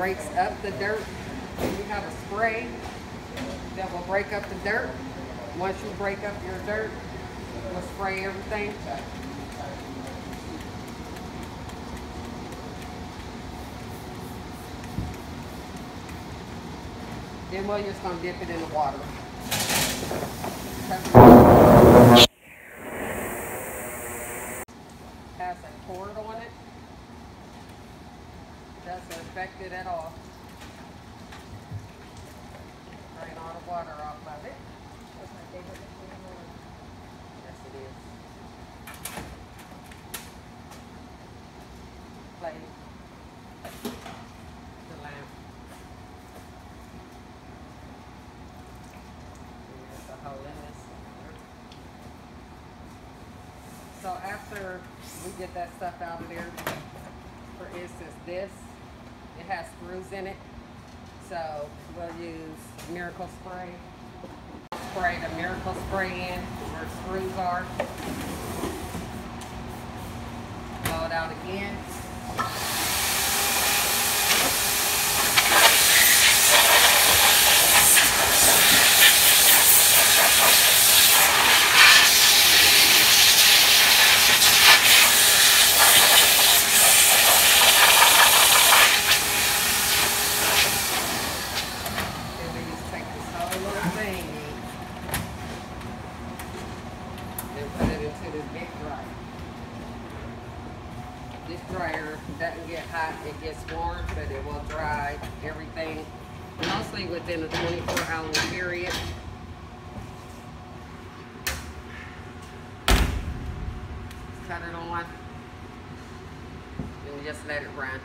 breaks up the dirt. We have a spray that will break up the dirt. Once you break up your dirt, we'll spray everything. Then we're just gonna dip it in the water. Has a cord on it. Doesn't affect it at all. Drain all the water off of it. Yes, it is. Play the lamp. There's a hole in this. So after we get that stuff out of there, for instance, this, it has screws in it. So we'll use Miracle Spray. Spray the Miracle Spray in where screws are. Blow it out again. This dryer doesn't get hot, it gets warm, but it will dry everything mostly within a 24-hour period. Cut it on and just let it run.